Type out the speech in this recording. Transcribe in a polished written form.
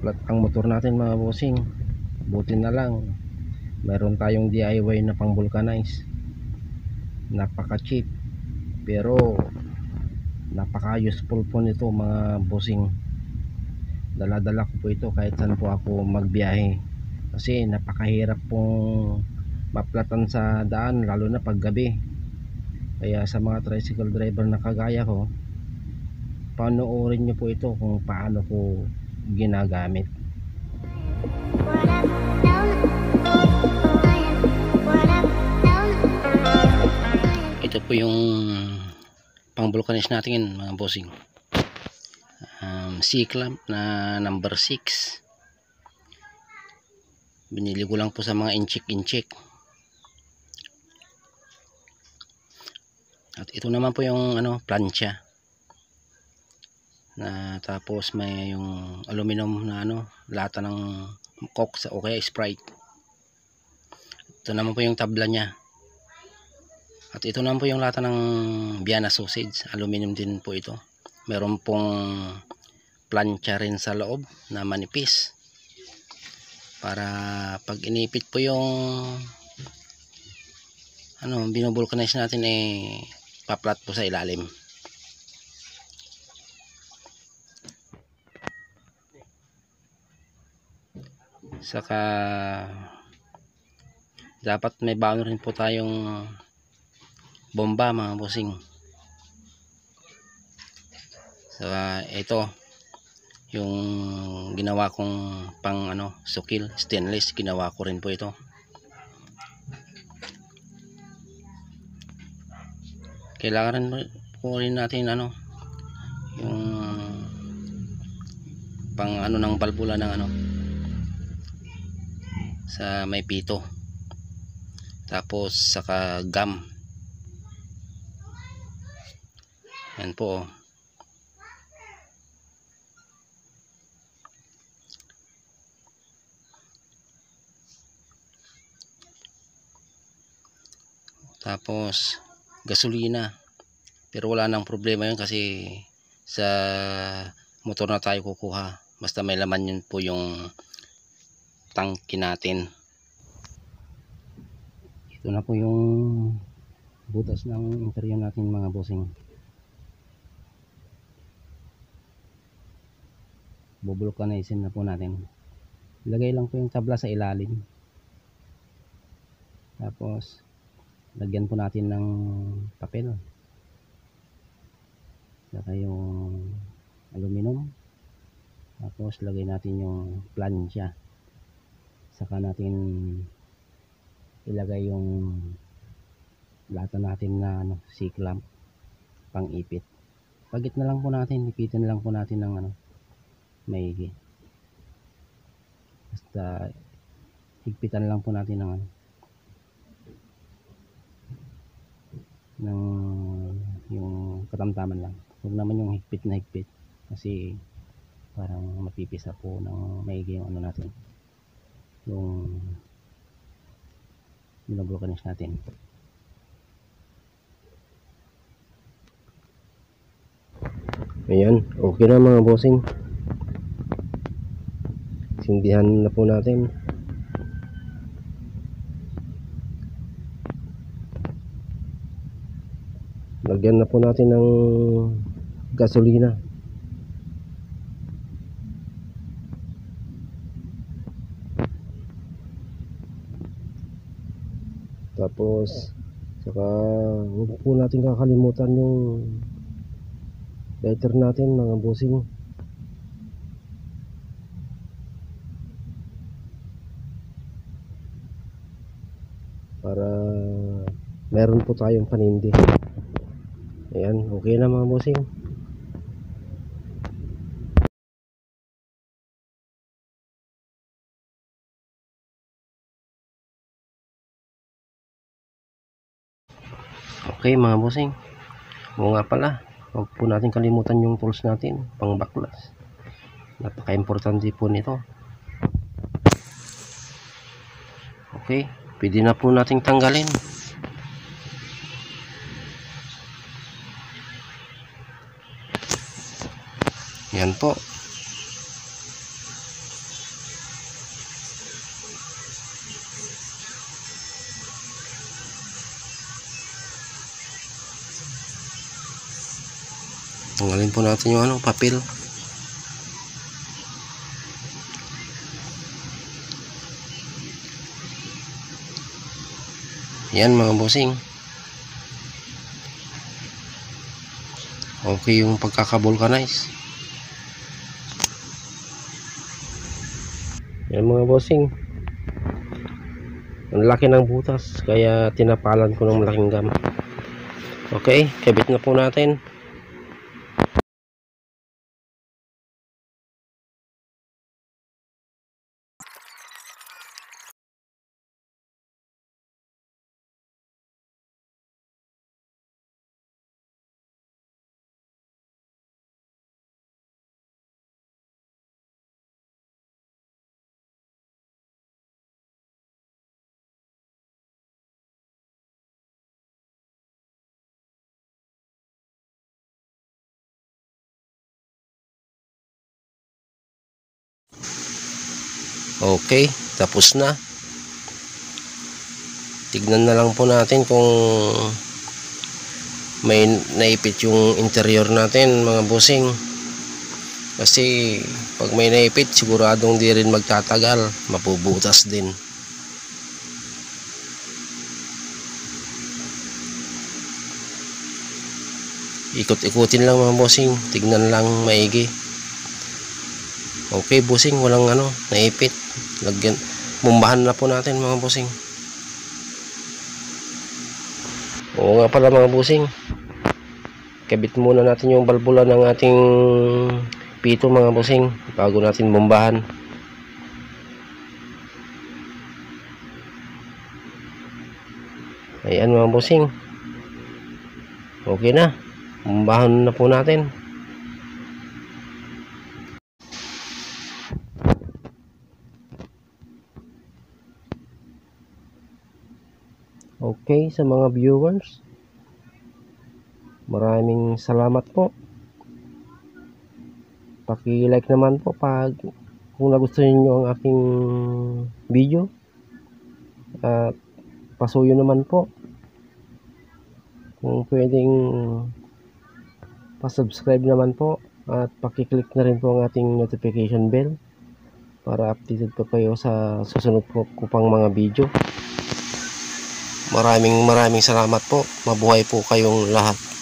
flat ang motor natin mga bossing. Buti na lang meron tayong DIY na pang vulcanize, napaka cheap pero napaka useful po nito mga bossing. Dala-dala ko po ito kahit saan po ako magbiyahe kasi napakahirap pong maplatan sa daan, lalo na pag gabi. Kaya sa mga tricycle driver na kagaya ko, panoorin nyo po ito kung paano ko ginagamit. Ito po yung pang vulcanize natin mga bossing, C-clamp na number 6. Binili ko lang po sa mga inchik. At ito naman po yung plancha na, tapos may yung aluminum na lata ng Coke o kaya Sprite. Ito naman po yung tabla niya. At ito naman po yung lata ng Vienna sausage, aluminum din po ito. Meron pong plancha rin sa loob na manipis para pag inipit po yung binubulkanize natin, paplat po sa ilalim. Saka dapat may baon rin po tayong bomba mga bossing. Saka ito yung ginawa kong pang sukil, stainless, ginawa ko rin po ito. Kailangan po rin natin yung pang ng balbula ng sa may pito, tapos saka gum. Yan po. Tapos gasolina, pero wala nang problema yun kasi sa motor na tayo kukuha, basta may laman yun po yung tangke natin. Ito na po yung butas ng interior natin mga bossing. Bubulkanisin na po natin. Ilagay lang po yung tabla sa ilalim, tapos lagyan po natin ng papel, saka yung aluminum, tapos lagay natin yung plancha, saka natin ilagay yung lata natin na C-clamp pang ipit. Pagit na lang po natin, ipitin lang po natin ng maigi, basta higpitan lang po natin ng yung katamtaman lang. Huwag naman yung higpit na higpit kasi parang mapipisa po ng maigi yung natin, yung binubulkanize natin. Ayan, okay na mga bossing. Sindihan na po natin. Lagyan na po natin ng gasolina. Tapos saka huwag po natin kakalimutan yung lighter natin mga bossing. Para meron po tayong panindi. Ayan, okay na mga bossing. Okay mga bossing. Oo nga pala, huwag po natin kalimutan yung tools natin pang baklas. Napaka-importante po nito. Okay, pwede na po nating tanggalin. Yan po. Tanggalin po natin yung papel. Yan mga bossing. Okay yung pagkaka-vulcanize. Yan mga bossing. Ang laki ng butas kaya tinapalan ko ng malaking gam. Okay, kabit na po natin. Okay, tapos na. Tignan na lang po natin kung may naipit yung interior natin mga bossing. Kasi pag may naipit, siguradong di rin magtatagal, mapubutas din. Ikot-ikutin lang mga bossing, tignan lang maigi. Okay bossing, walang naipit. Lagyan, bumbahan na po natin mga bossing. Oo nga pala mga bossing, kabit muna natin yung balbula ng ating pito mga bossing bago natin bombahan. Ayan mga bossing, okay na, bombahan na po natin. Okay, sa mga viewers, maraming salamat po. Paki-like naman po kung nagustuhan niyo ang aking video. At pasuyo naman po kung pwedeng pa-subscribe naman po at paki-click na rin po ang ating notification bell para updated po kayo sa susunod po ko pang mga video. Maraming salamat po. Mabuhay po kayong lahat.